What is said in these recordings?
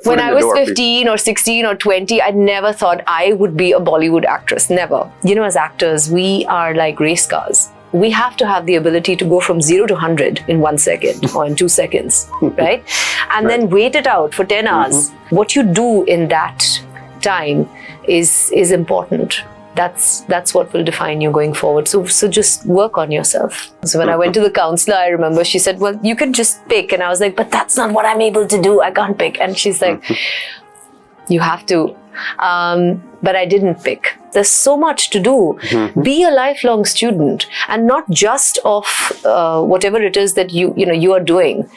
foot When in I the was door. 15 or 16 or 20, I never thought I would be a Bollywood actress. Never. You know, as actors, we are like race cars. We have to have the ability to go from 0 to 100 in 1 second or in 2 seconds, right? And then wait it out for 10 hours. What you do in that time is important. That's what will define you going forward. So just work on yourself. So when I went to the counselor, I remember she said, well, you can just pick. And I was like, but that's not what I'm able to do. I can't pick. And she's like, you have to. But I didn't pick. There's so much to do. Be a lifelong student, and not just of whatever it is that you are doing.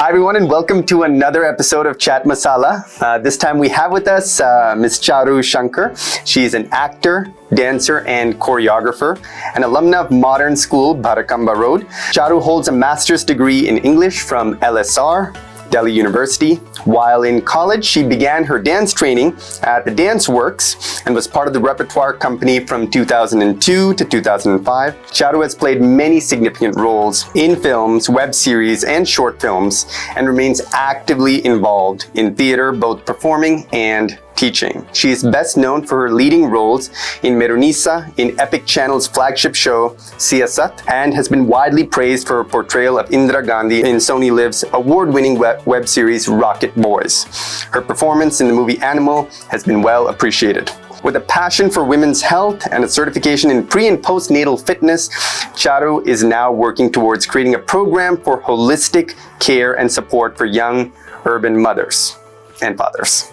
Hi everyone, and welcome to another episode of Chat Masala. This time we have with us Ms. Charu Shankar. She's an actor, dancer, and choreographer, an alumna of Modern School, Bharakamba Road. Charu holds a master's degree in English from LSR, Delhi University. While in college, she began her dance training at the Dance Works and was part of the Rapidfire company from 2002 to 2005. Charu has played many significant roles in films, web series, and short films, and remains actively involved in theater, both performing and teaching. She is best known for her leading roles in Mehrunissa, in Epic Channel's flagship show, Siyaasat, and has been widely praised for her portrayal of Indira Gandhi in Sony Livs' award-winning web series, Rocket Boys. Her performance in the movie Animal has been well appreciated. With a passion for women's health and a certification in pre- and postnatal fitness, Charu is now working towards creating a program for holistic care and support for young urban mothers and fathers.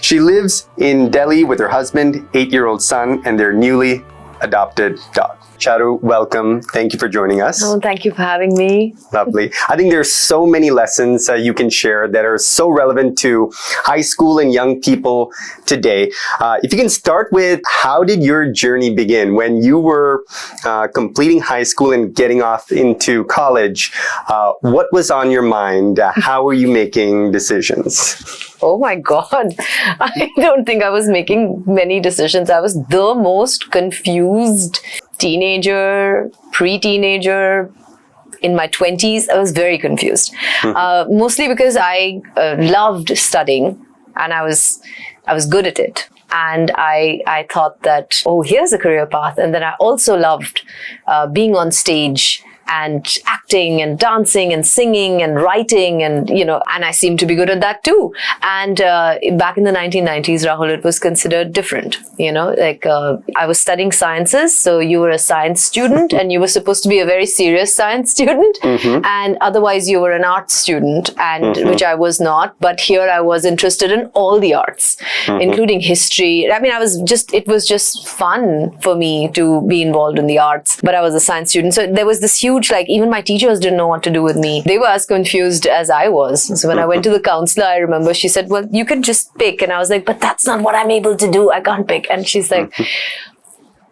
She lives in Delhi with her husband, 8-year-old son, and their newly adopted dog. Charu, welcome. Thank you for joining us. Oh, thank you for having me. Lovely. I think there's so many lessons you can share that are so relevant to high school and young people today. If you can start with, how did your journey begin when you were completing high school and getting off into college? What was on your mind? How were you making decisions? Oh my God. I don't think I was making many decisions. I was the most confused teenager, pre-teenager. In my 20s, I was very confused. Mostly because I loved studying and I was good at it. And I thought that, oh, here's a career path. And then I also loved being on stage and acting and dancing and singing and writing, and and I seemed to be good at that too. And back in the 1990s, Rahul, it was considered different. I was studying sciences, so you were a science student and you were supposed to be a very serious science student, and otherwise you were an art student, and which I was not. But here I was interested in all the arts, including history. I mean, it was just fun for me to be involved in the arts, but I was a science student. So there was this huge, even my teachers didn't know what to do with me. They were as confused as I was. So when I went to the counselor, I remember she said, well, you can just pick. And I was like, but that's not what I'm able to do. I can't pick. And she's like,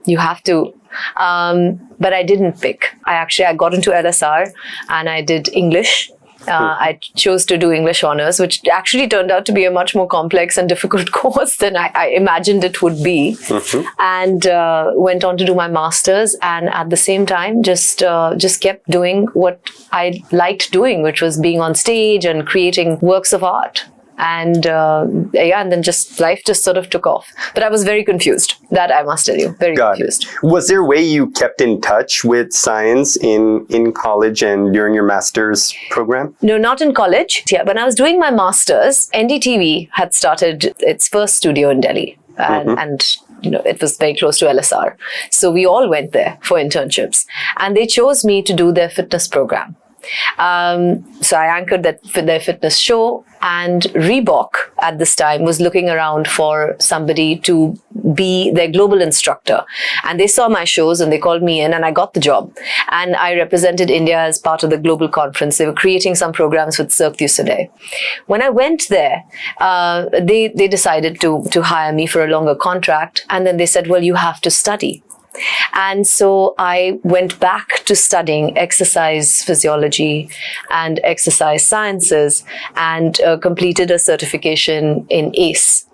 you have to. But I didn't pick. I got into LSR and I did English. I chose to do English honors, which actually turned out to be a much more complex and difficult course than I imagined it would be. And went on to do my master's, and at the same time just kept doing what I liked doing, which was being on stage and creating works of art. And and then life just sort of took off. But I was very confused. That I must tell you, very confused. Was there a way you kept in touch with science in college and during your master's program? No, not in college. Yeah, when I was doing my master's, NDTV had started its first studio in Delhi. And it was very close to LSR. So we all went there for internships. And they chose me to do their fitness program. So I anchored their fitness show, and Reebok at this time was looking around for somebody to be their global instructor. And they saw my shows and they called me in, and I got the job. And I represented India as part of the global conference. They were creating some programs with Cirque du Soleil. When I went there, they decided to hire me for a longer contract. And then they said, well, you have to study. And so I went back to studying exercise physiology and exercise sciences, and completed a certification in ACE.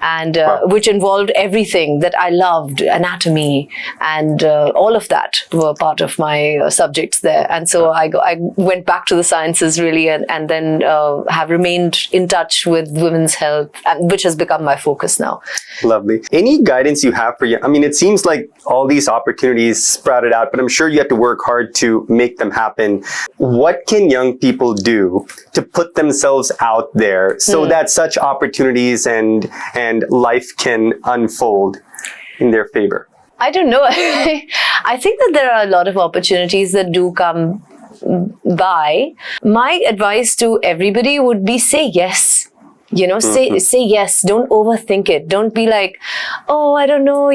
and which involved everything that I loved, anatomy, and all of that were part of my subjects there. And so I went back to the sciences really, and then have remained in touch with women's health, which has become my focus now. Lovely. Any guidance you have for you? I mean, it seems like all these opportunities sprouted out, but I'm sure you have to work hard to make them happen. What can young people do to put themselves out there so that such opportunities and life can unfold in their favor? I don't know. I think that there are a lot of opportunities that do come by. My advice to everybody would be say yes. Say yes. Don't overthink it. Don't be like, oh, I don't know,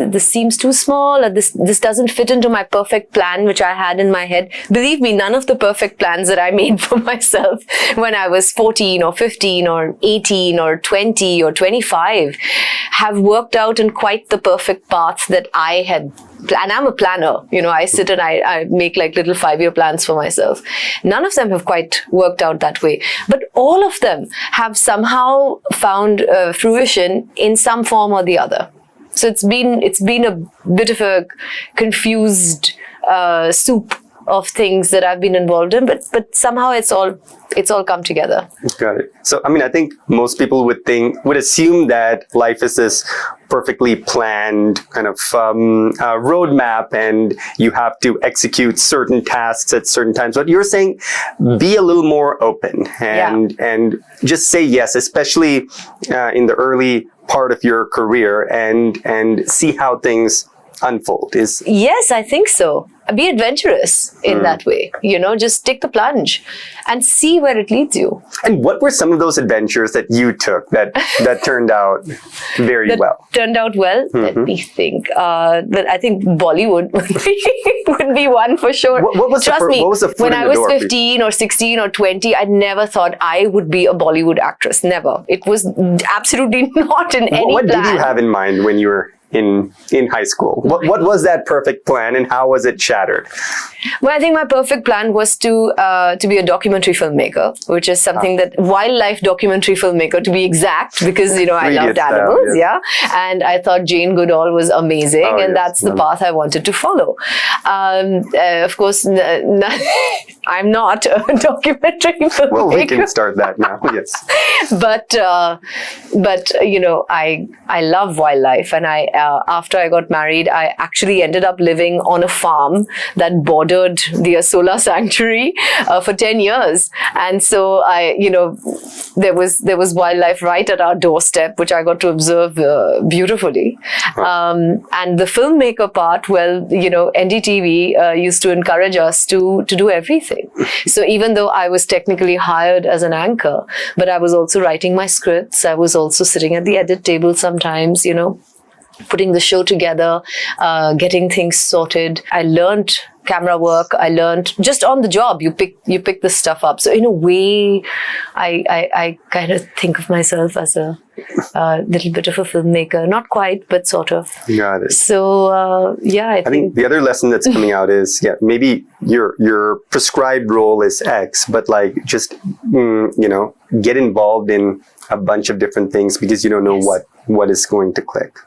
this seems too small, or this doesn't fit into my perfect plan, which I had in my head. Believe me, none of the perfect plans that I made for myself when I was 14 or 15 or 18 or 20 or 25 have worked out in quite the perfect path that I had. And I'm a planner, I sit and I make like little 5-year plans for myself. None of them have quite worked out that way, but all of them have somehow found fruition in some form or the other. So it's been a bit of a confused soup of things that I've been involved in, but somehow it's all come together. Got it. So, I mean, I think most people would assume that life is this perfectly planned kind of roadmap, and you have to execute certain tasks at certain times. But you're saying be a little more open and just say yes, especially in the early part of your career, and see how things unfold. Yes, I think so. Be adventurous in that way, just take the plunge and see where it leads you. And what were some of those adventures that you took that turned out very well? Turned out well? Let me think. But I think Bollywood would be one for sure. What was the when I was 15 or 16 or 20, I never thought I would be a Bollywood actress. Never. It was absolutely not in any plan. What did you have in mind when you were in high school? What was that perfect plan, and how was it shattered? Well, I think my perfect plan was to be a documentary filmmaker, which is something that wildlife documentary filmmaker, to be exact, because I loved animals, and I thought Jane Goodall was amazing, and that's the path I wanted to follow. Of course, I'm not a documentary filmmaker. Well, we can start that now. Yes, but I love wildlife, and after I got married, I actually ended up living on a farm that bordered the Asola sanctuary for 10 years. And so there was wildlife right at our doorstep, which I got to observe beautifully. And the filmmaker part, NDTV used to encourage us to do everything. So even though I was technically hired as an anchor, but I was also writing my scripts. I was also sitting at the edit table sometimes, putting the show together, getting things sorted. I learned camera work. I learned just on the job. You pick this stuff up. So in a way, I kind of think of myself as a little bit of a filmmaker. Not quite, but sort of. Got it. So I think the other lesson that's coming out is maybe your prescribed role is X, but just get involved in a bunch of different things because you don't know what is going to click.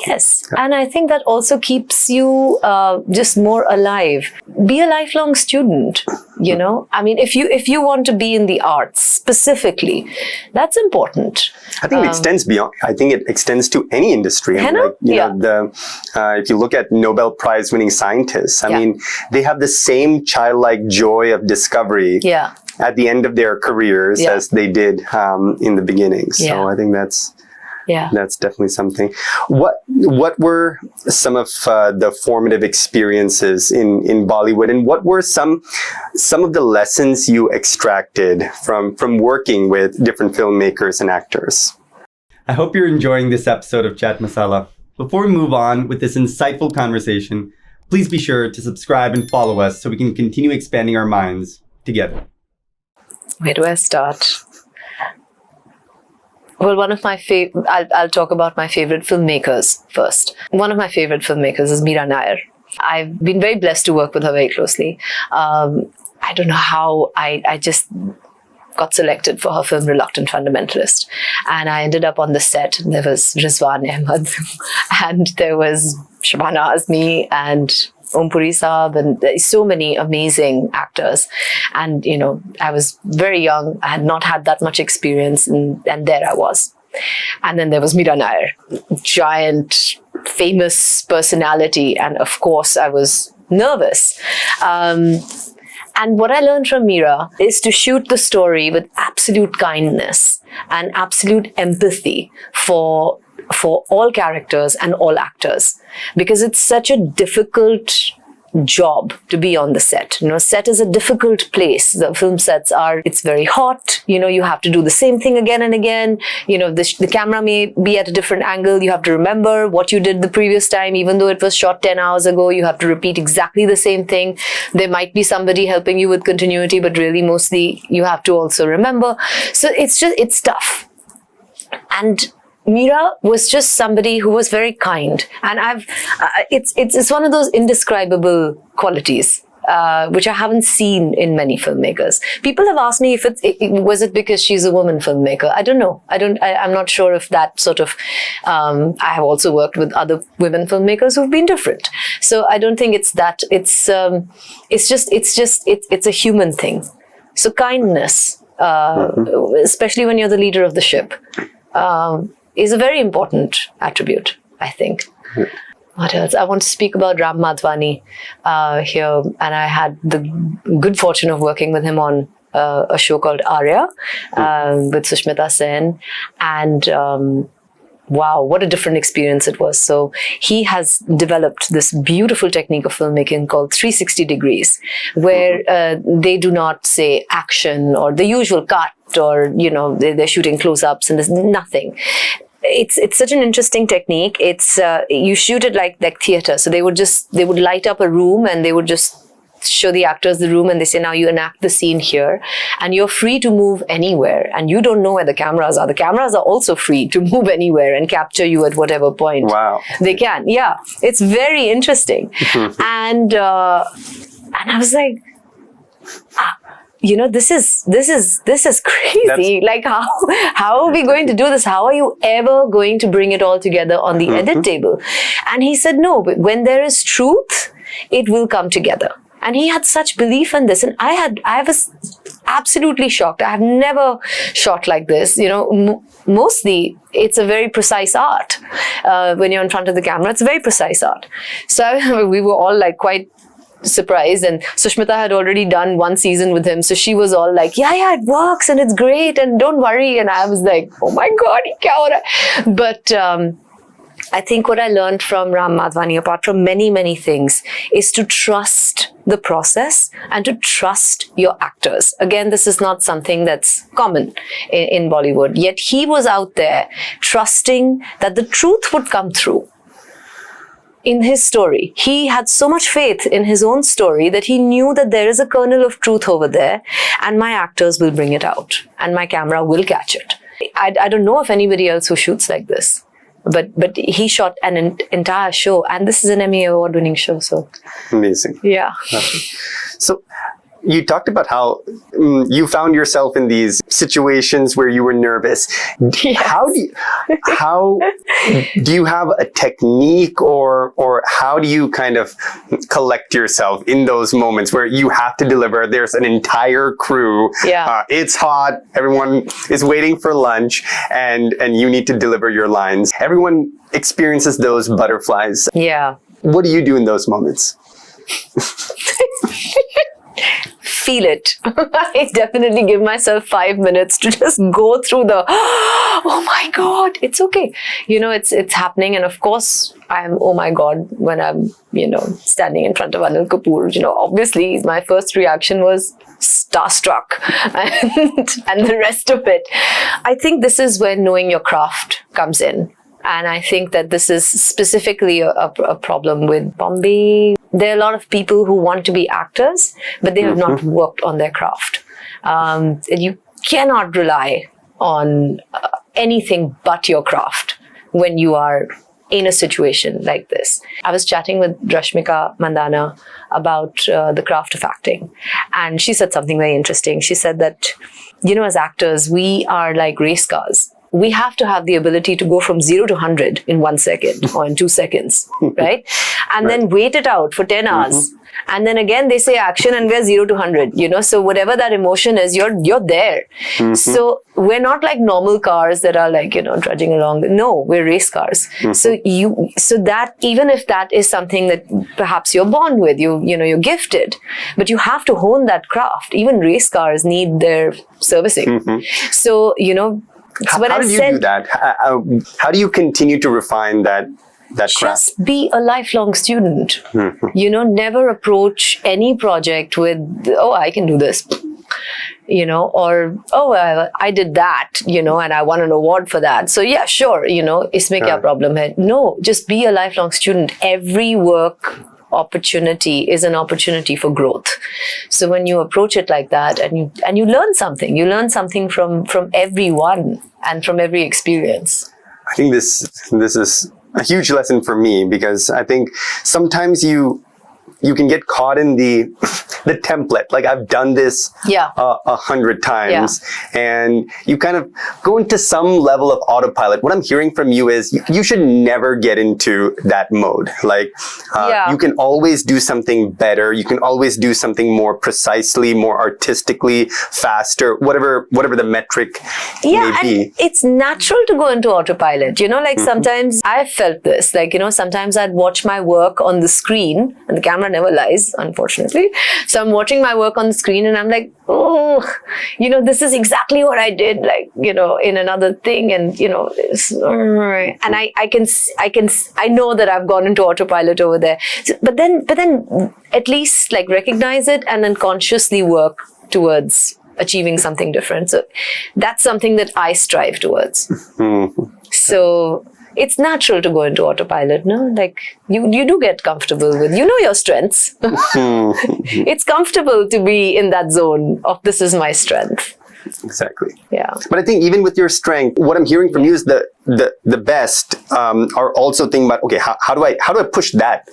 Yes, and I think that also keeps you just more alive. Be a lifelong student, I mean, if you want to be in the arts specifically, that's important. I think it extends beyond. I think it extends to any industry. I mean, if you look at Nobel Prize winning scientists, I mean, they have the same childlike joy of discovery at the end of their careers as they did in the beginning. So I think that's definitely something. What were some of the formative experiences in Bollywood, and what were some of the lessons you extracted from working with different filmmakers and actors? I hope you're enjoying this episode of Chat Masala. Before we move on with this insightful conversation, please be sure to subscribe and follow us so we can continue expanding our minds together. Where do I start? Well, one of my I'll talk about my favorite filmmakers first. One of my favorite filmmakers is Mira Nair. I've been very blessed to work with her very closely. I don't know how I just got selected for her film Reluctant Fundamentalist. And I ended up on the set. There was Rizwan Ahmed and there was Shabana Azmi and Om Puri Saab and so many amazing actors. And, you know, I was very young. I had not had that much experience and there I was. And then there was Mira Nair, giant, famous personality. And of course, I was nervous. And what I learned from Mira is to shoot the story with absolute kindness and absolute empathy for all characters and all actors, because it's such a difficult job to be on the set. You know, set is a difficult place. The film sets it's very hot. You know, you have to do the same thing again and again. You know, the camera may be at a different angle. You have to remember what you did the previous time, even though it was shot 10 hours ago. You have to repeat exactly the same thing. There might be somebody helping you with continuity, but really mostly you have to also remember. So it's tough. And Mira was just somebody who was very kind, and it's one of those indescribable qualities which I haven't seen in many filmmakers. People have asked me if was it because she's a woman filmmaker. I don't know. I'm not sure if that sort of. I have also worked with other women filmmakers who've been different, so I don't think it's that. It's a human thing. So kindness, especially when you're the leader of the ship. Is a very important attribute, I think. What else? I want to speak about Ram Madhvani here, and I had the good fortune of working with him on a show called Arya with Sushmita Sen, and wow, what a different experience it was. So he has developed this beautiful technique of filmmaking called 360 degrees, where they do not say action or the usual cut, or, you know, they're shooting close-ups and there's nothing. It's such an interesting technique. It's you shoot it like theater. So they would light up a room and they would just show the actors the room and they say, now you enact the scene here, and you're free to move anywhere, and you don't know where the cameras are. The cameras are also free to move anywhere and capture you at whatever point they can. Yeah, it's very interesting. And I was like, you know, this is crazy. Like, how are we going to do this? How are you ever going to bring it all together on the edit table? And he said, no, but when there is truth, it will come together. And he had such belief in this. And I was absolutely shocked. I have never shot like this. You know, mostly it's a very precise art. When you're in front of the camera, it's a very precise art. So we were all like quite surprised, and Sushmita had already done one season with him, so she was all like, yeah, it works and it's great and don't worry. And I was like, oh my god, kya ho raha? But I think what I learned from Ram Madhvani, apart from many, many things, is to trust the process and to trust your actors. Again, this is not something that's common in Bollywood, yet he was out there trusting that the truth would come through. In his story, he had so much faith in his own story that he knew that there is a kernel of truth over there, and my actors will bring it out and my camera will catch it. I don't know of anybody else who shoots like this, but he shot an entire show, and this is an Emmy award-winning show. So amazing. Yeah. So you talked about how you found yourself in these situations where you were nervous. Yes. How do you have a technique, or how do you kind of collect yourself in those moments where you have to deliver? There's an entire crew. Yeah. It's hot. Everyone is waiting for lunch, and you need to deliver your lines. Everyone experiences those butterflies. Yeah. What do you do in those moments? Feel it. I definitely give myself 5 minutes to just go through the, oh my God, it's okay. You know, it's happening. And of course, I'm, oh my God, when I'm, you know, standing in front of Anil Kapoor, you know, obviously my first reaction was starstruck and the rest of it. I think this is where knowing your craft comes in. And I think that this is specifically a problem with Bombay. There are a lot of people who want to be actors, but they have not worked on their craft. And you cannot rely on anything but your craft when you are in a situation like this. I was chatting with Rashmika Mandana about the craft of acting. And she said something very interesting. She said that, as actors, we are like race cars. We have to have the ability to go from 0 to 100 in 1 second or in 2 seconds, right? And then wait it out for 10 hours. And then again, they say action and we're 0 to 100, so whatever that emotion is, you're there. So we're not like normal cars that are like, trudging along. No, we're race cars. So that, even if that is something that perhaps you're born with, you're gifted, but you have to hone that craft. Even race cars need their servicing. So, how do you do that? How do you continue to refine that craft? Just be a lifelong student. Never approach any project with, I can do this. Or, I did that, and I won an award for that. So yeah, sure, isme kya problem hai? No, just be a lifelong student. Every work opportunity is an opportunity for growth. So when you approach it like that and you learn something from everyone and from every experience. I think this is a huge lesson for me, because I think sometimes you can get caught in the template. Like, I've done this 100 times, and you kind of go into some level of autopilot. What I'm hearing from you is you should never get into that mode. Like, you can always do something better. You can always do something more precisely, more artistically, faster, whatever the metric may be. And it's natural to go into autopilot. Like sometimes I've felt this. Like, sometimes I'd watch my work on the screen, and the camera never lies, unfortunately. So I'm watching my work on the screen and I'm like, this is exactly what I did, like, in another thing. And, and I know that I've gone into autopilot over there. So, but then at least like recognize it and then consciously work towards achieving something different. So that's something that I strive towards. So it's natural to go into autopilot, no? Like, you do get comfortable with, your strengths. It's comfortable to be in that zone of, this is my strength. Exactly. Yeah. But I think even with your strength, what I'm hearing from you is the best are also thinking about, okay, how do I push that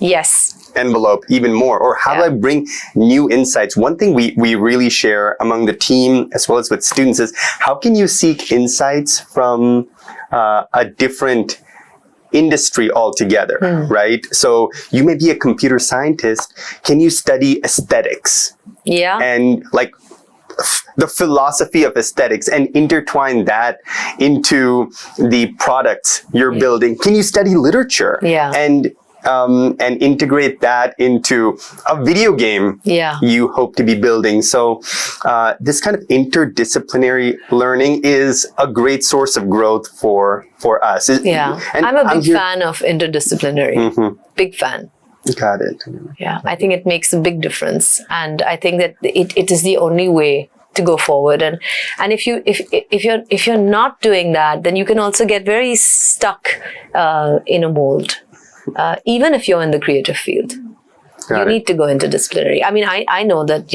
envelope even more? Or how do I bring new insights? One thing we really share among the team as well as with students is, how can you seek insights from a different industry altogether, right? So you may be a computer scientist. Can you study aesthetics? Yeah. And like the philosophy of aesthetics and intertwine that into the products you're building? Can you study literature? Yeah. And integrate that into a video game you hope to be building. So this kind of interdisciplinary learning is a great source of growth for us. And I'm a big fan of interdisciplinary. Big fan. Got it. Yeah, I think it makes a big difference, and I think that it is the only way to go forward. And if you're not doing that, then you can also get very stuck in a mold. Even if you're in the creative field, you need to go into disciplinary. I mean, I know that,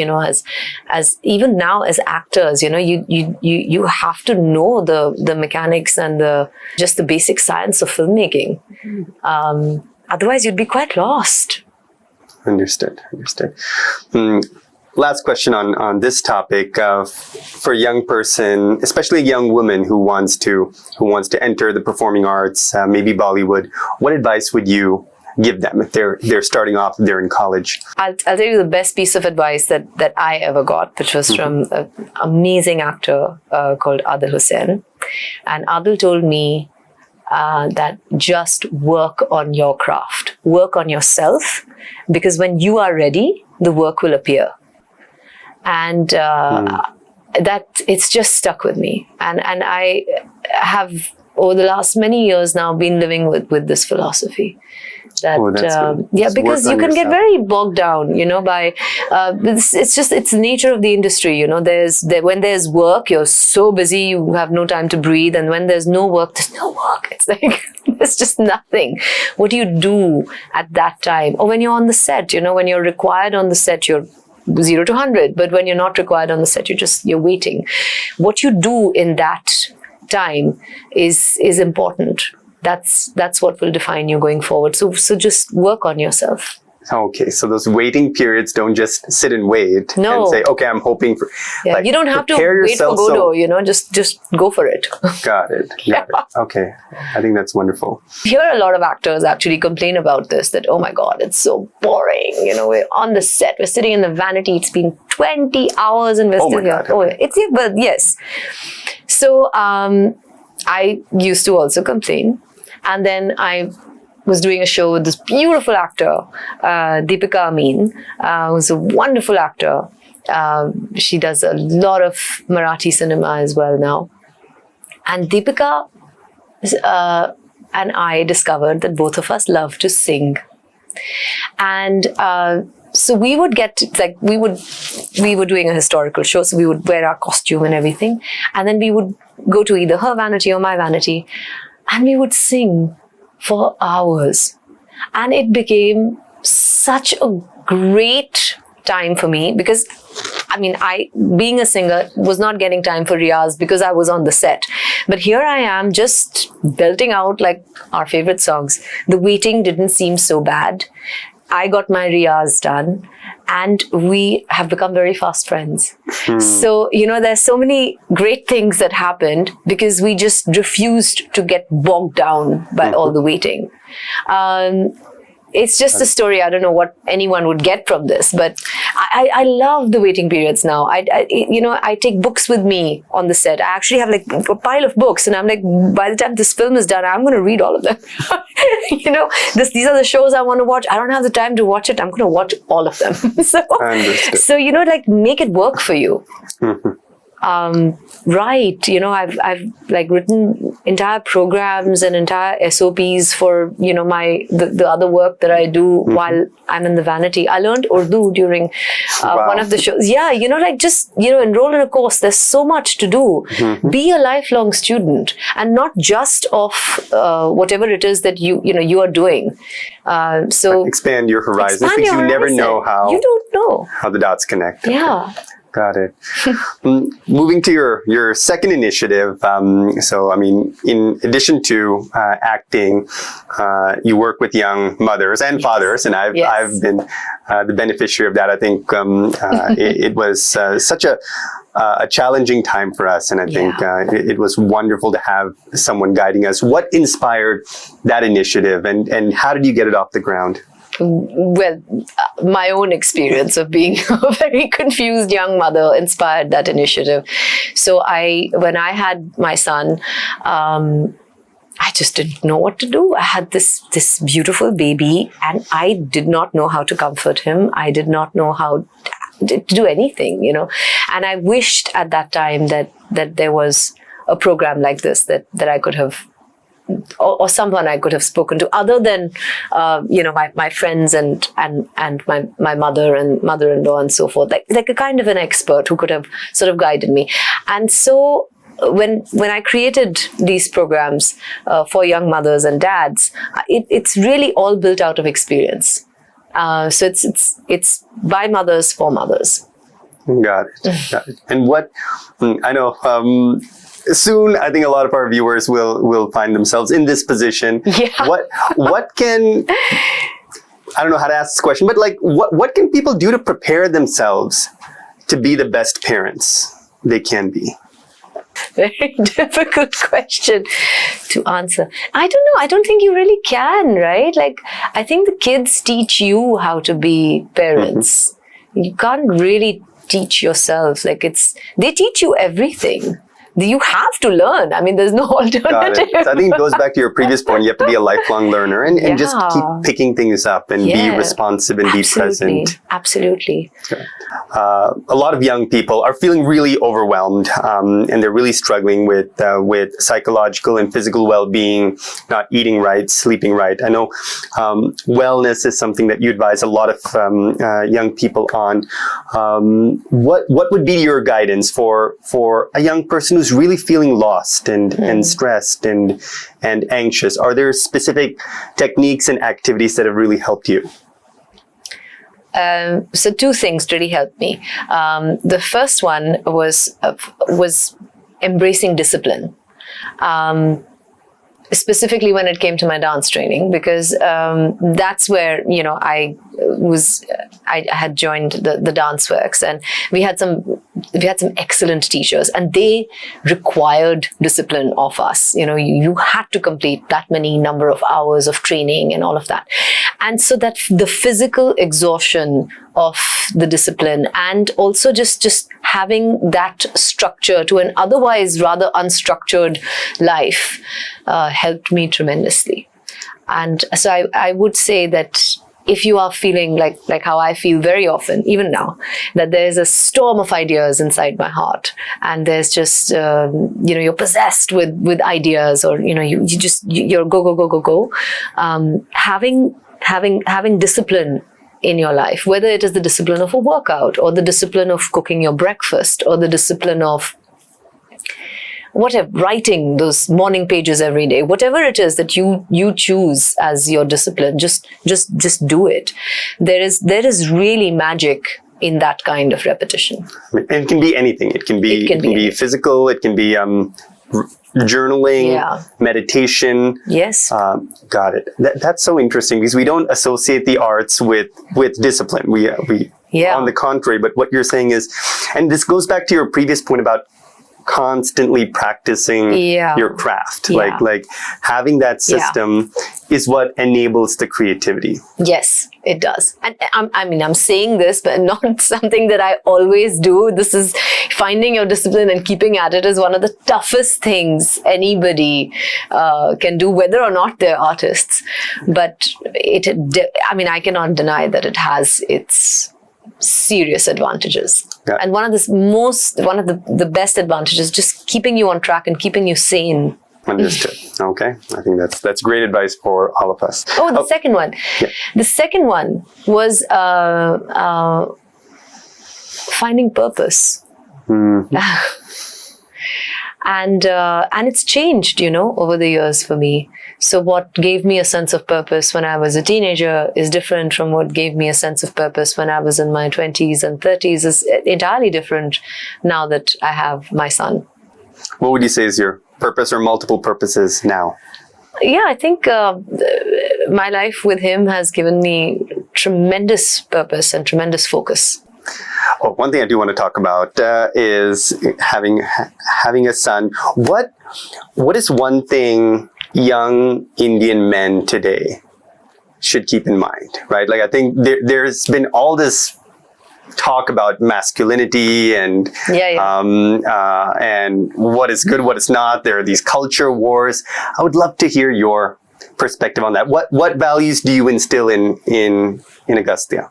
as even now as actors, you have to know the mechanics and just the basic science of filmmaking. Otherwise, you'd be quite lost. Understood. Last question on this topic. For a young person, especially a young woman who wants to enter the performing arts, maybe Bollywood, what advice would you give them if they're starting off, they're in college? I'll tell you the best piece of advice that I ever got, which was from an amazing actor called Adil Hussain. And Adil told me that just work on your craft, work on yourself, because when you are ready, the work will appear. And that it's just stuck with me. And I have, over the last many years now, been living with this philosophy. That because you can get very bogged down, by it's the nature of the industry. When there's work, you're so busy, you have no time to breathe, and when there's no work, there's no work. It's like there's just nothing. What do you do at that time? Or when you're on the set, when you're required on the set, you're 0 to 100. But when you're not required on the set, you're waiting. What you do in that time is important. that's what will define you going forward. So just work on yourself. Okay, so those waiting periods don't just sit and wait No. and say, okay, I'm hoping for... Yeah, you don't have to wait for Godot, just go for it. Got it. Okay, I think that's wonderful. I hear a lot of actors actually complain about this, that, oh my God, it's so boring. We're on the set, we're sitting in the vanity, it's been 20 hours and we're still here. God, okay. But yes. So I used to also complain. And then I was doing a show with this beautiful actor, Deepika Amin, who's a wonderful actor. She does a lot of Marathi cinema as well now. And Deepika and I discovered that both of us love to sing. And so we would we were doing a historical show, so we would wear our costume and everything. And then we would go to either her vanity or my vanity, and we would sing for hours. And it became such a great time for me, because I, being a singer, was not getting time for riyaz because I was on the set. But here I am just belting out like our favorite songs. The waiting didn't seem so bad. I got my riyaz done, and we have become very fast friends. So, there's so many great things that happened because we just refused to get bogged down by all the waiting. It's just a story. I don't know what anyone would get from this, but I love the waiting periods now. I take books with me on the set. I actually have like a pile of books, and I'm like, by the time this film is done, I'm going to read all of them. These are the shows I want to watch. I don't have the time to watch it. I'm going to watch all of them. So make it work for you. Right. I've like written entire programs and entire SOPs for, the other work that I do while I'm in the vanity. I learned Urdu during one of the shows. Yeah. Enroll in a course. There's so much to do. Be a lifelong student, and not just of whatever it is that you are doing. So expand your horizons, because you never know how. You don't know how the dots connect. Yeah. Got it. Moving to your second initiative. In addition to acting, you work with young mothers and fathers, and I've been the beneficiary of that. I think it was such a challenging time for us, and I think it was wonderful to have someone guiding us. What inspired that initiative, and how did you get it off the ground? Well, my own experience of being a very confused young mother inspired that initiative. So when I had my son, I just didn't know what to do. I had this beautiful baby, and I did not know how to comfort him. I did not know how to do anything, And I wished at that time that there was a program like this that I could have, or someone I could have spoken to, other than my friends and my mother and mother-in-law and so forth, like a kind of an expert who could have sort of guided me. And so when I created these programs for young mothers and dads, it's really all built out of experience. So it's by mothers for mothers. Got it. And what I know. Soon, I think a lot of our viewers will find themselves in this position. Yeah. What can, I don't know how to ask this question, but what can people do to prepare themselves to be the best parents they can be? Very difficult question to answer. I don't know. I don't think you really can, right? I think the kids teach you how to be parents. You can't really teach yourself. They teach you everything. You have to learn. There's no alternative. So I think it goes back to your previous point. You have to be a lifelong learner and just keep picking things up and be responsive and be present. Absolutely. A lot of young people are feeling really overwhelmed, and they're really struggling with psychological and physical well-being, not eating right, sleeping right. I know wellness is something that you advise a lot of young people on. What would be your guidance for a young person who's really feeling lost and stressed and anxious? Are there specific techniques and activities that have really helped you? So two things really helped me. The first one was embracing discipline. specifically when it came to my dance training, because that's where, I had joined the dance works, and we had some excellent teachers, and they required discipline of us. You had to complete that many number of hours of training and all of that. And so that the physical exhaustion of the discipline, and also just having that structure to an otherwise rather unstructured life helped me tremendously. And so I would say that if you are feeling like how I feel very often, even now, that there's a storm of ideas inside my heart, and there's just, you're possessed with ideas, or, you're go. Having discipline in your life, whether it is the discipline of a workout, or the discipline of cooking your breakfast, or the discipline of whatever, writing those morning pages every day, whatever it is that you choose as your discipline, just do it. There is really magic in that kind of repetition. And it can be anything. It can be physical. It can be journaling, meditation. Yes. Got it. That's so interesting, because we don't associate the arts with discipline. We on the contrary. But what you're saying is, and this goes back to your previous point about constantly practicing your craft. Like having that system is what enables the creativity. Yes, it does. And I'm saying this, but not something that I always do. This is finding your discipline and keeping at it is one of the toughest things anybody can do, whether or not they're artists. But I cannot deny that it has its serious advantages. Yeah. And one of the best advantages, just keeping you on track and keeping you sane. Understood. Okay. I think that's great advice for all of us. The second one. Yeah. The second one was finding purpose. Mm-hmm. And it's changed, over the years for me. So what gave me a sense of purpose when I was a teenager is different from what gave me a sense of purpose when I was in my 20s and 30s, is entirely different now that I have my son. What would you say is your purpose, or multiple purposes now? Yeah, I think my life with him has given me tremendous purpose and tremendous focus. Well, one thing I do want to talk about is having a son. What is one thing young Indian men today should keep in mind, right? Like, I think there's been all this talk about masculinity and and what is good, what is not. There are these culture wars. I would love to hear your perspective on that. What values do you instill in Agastya?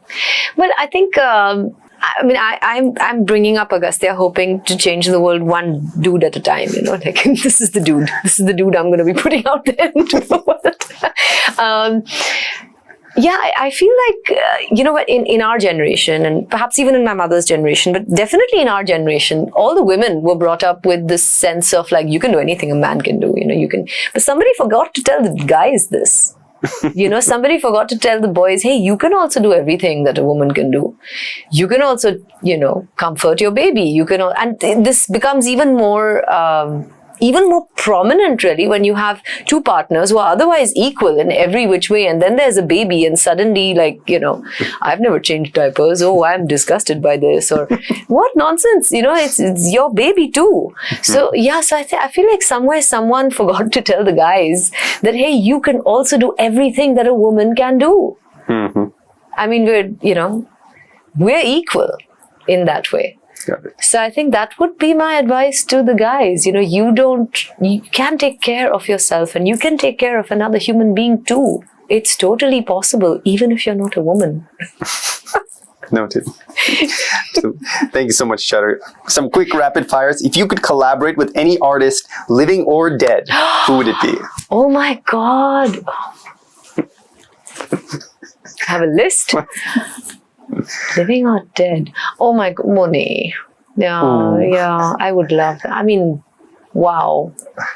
Well, I think I'm bringing up Agastya hoping to change the world one dude at a time. Like, this is the dude I'm going to be putting out there into the world. I feel like, in our generation, and perhaps even in my mother's generation, but definitely in our generation, all the women were brought up with this sense of like, you can do anything a man can do, you can, but somebody forgot to tell the guys this. Somebody forgot to tell the boys, hey, you can also do everything that a woman can do. You can also, comfort your baby. And this becomes even more prominent, really, when you have two partners who are otherwise equal in every which way, and then there's a baby, and suddenly, I've never changed diapers. Oh, I'm disgusted by this, or what nonsense. It's your baby too. So I feel like somewhere someone forgot to tell the guys that, hey, you can also do everything that a woman can do. Mm-hmm. I mean, we're equal in that way. So I think that would be my advice to the guys. You can take care of yourself, and you can take care of another human being too. It's totally possible, even if you're not a woman. Noted. So, thank you so much, Charu. Some quick rapid fires. If you could collaborate with any artist, living or dead, who would it be? Oh my God. Have a list? Living or dead? Oh my God, Moni. Yeah, I would love that. I mean, wow,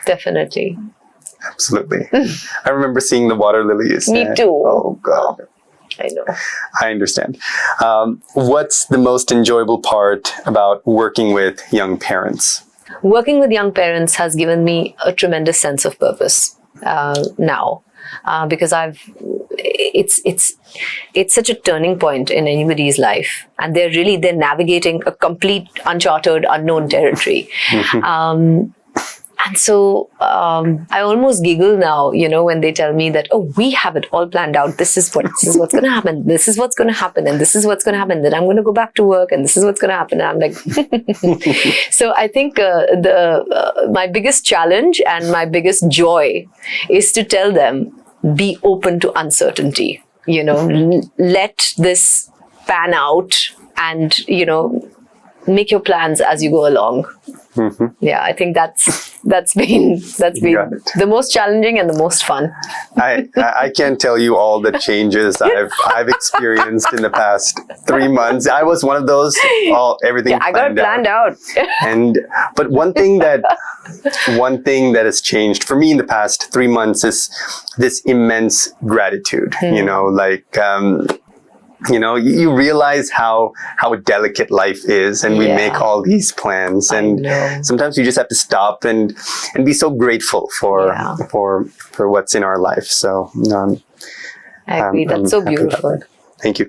definitely. Absolutely. I remember seeing the water lilies. Me too. Oh God. I know. I understand. What's the most enjoyable part about working with young parents? Working with young parents has given me a tremendous sense of purpose. now. Because it's such a turning point in anybody's life, and they're navigating a complete uncharted, unknown territory. And so I almost giggle now, when they tell me that, oh, we have it all planned out. This is what's going to happen. This is what's going to happen, and this is what's going to happen. Then I'm going to go back to work, and this is what's going to happen. And I'm like, so I think my biggest challenge and my biggest joy is to tell them, be open to uncertainty. Let this pan out, and make your plans as you go along. Yeah, I think that's been the most challenging and the most fun. I can't tell you all the changes I've experienced in the past 3 months. I was one of those. Everything. Yeah, I got it planned out. But one thing that has changed for me in the past 3 months is this immense gratitude. You realize how delicate life is, and we make all these plans, and sometimes you just have to stop and be so grateful for what's in our life. So I agree. That's so beautiful. Thank you.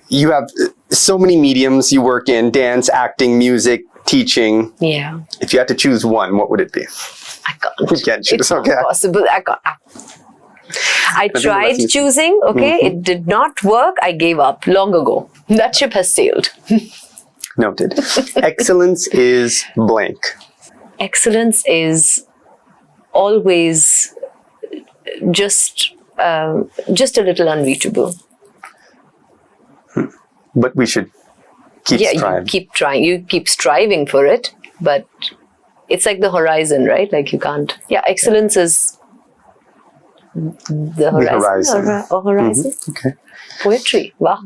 You have so many mediums you work in: dance, acting, music, teaching. Yeah. If you had to choose one, what would it be? I can't. You can't choose. It's not possible. I tried choosing, it did not work. I gave up long ago. That ship has sailed. Noted. Excellence is blank. Excellence is always just a little unreachable. But we should keep striving. You keep trying. You keep striving for it, but it's like the horizon, right? Like you can't. Yeah, excellence is the horizon. Horizon. Okay. Poetry. Wow.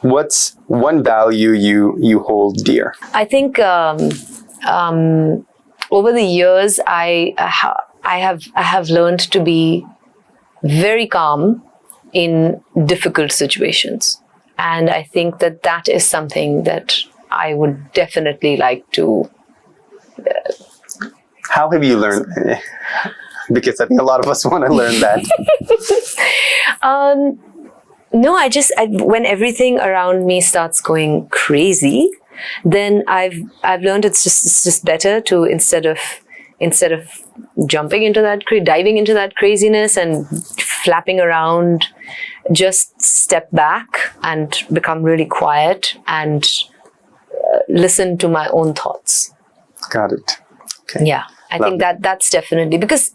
What's one value you hold dear? I think over the years I have learned to be very calm in difficult situations, and I think that is something that I would definitely like to. How have you learned? Because I think a lot of us want to learn that. No, when everything around me starts going crazy, then I've learned it's just better to instead of diving into that craziness and flapping around, just step back and become really quiet and listen to my own thoughts. Got it. Okay. Yeah. I think that's definitely, because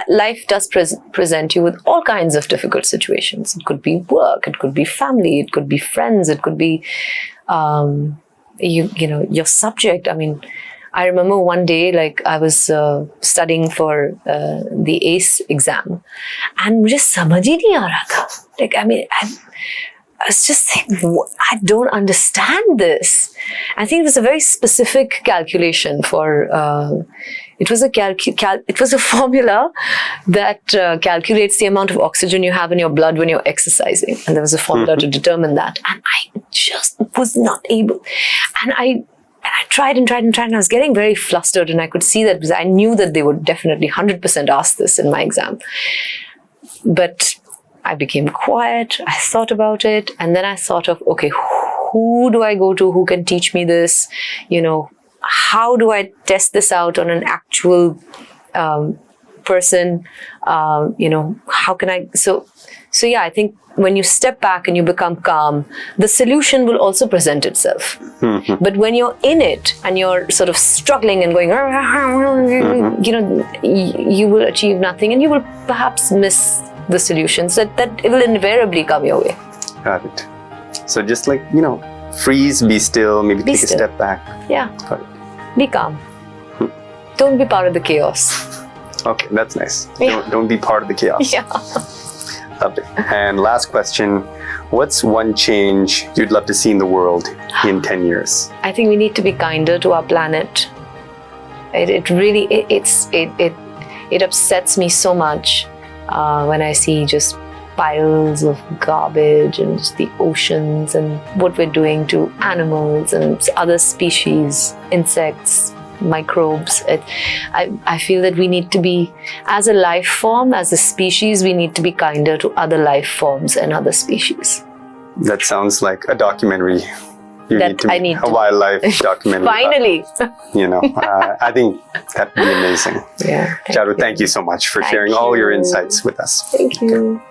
life does present you with all kinds of difficult situations. It could be work, it could be family, it could be friends, it could be your subject. I mean, I remember one day, like I was studying for the ACE exam, and मुझे समझ ही नहीं आ रहा था. Like, I mean, I was just thinking, I don't understand this. I think it was a very specific calculation for. It was a formula that calculates the amount of oxygen you have in your blood when you're exercising, and there was a formula to determine that. And I just was not able. And I tried and I was getting very flustered, and I could see that because I knew that they would definitely 100% ask this in my exam. But I became quiet. I thought about it, and then I thought of, okay, who do I go to? Who can teach me this? How do I test this out on an actual person? How can I? So yeah, I think when you step back and you become calm, the solution will also present itself. Mm-hmm. But when you're in it and you're sort of struggling and going, you will achieve nothing, and you will perhaps miss the solutions that it will invariably come your way. Got it. So just like, freeze, be still, maybe take a step back. Yeah. Got it. Be calm. Don't be part of the chaos. Okay, that's nice. Yeah. Don't be part of the chaos. Yeah. Lovely. And last question, what's one change you'd love to see in the world in 10 years? I think we need to be kinder to our planet. It really upsets me so much when I see just piles of garbage and just the oceans and what we're doing to animals and other species, insects, microbes. I feel that we need to be, as a life form, as a species, we need to be kinder to other life forms and other species. That sounds like a documentary. A wildlife documentary. Finally. I think that'd be amazing. Yeah. Charu, thank you so much for sharing all your insights with us. Thank you.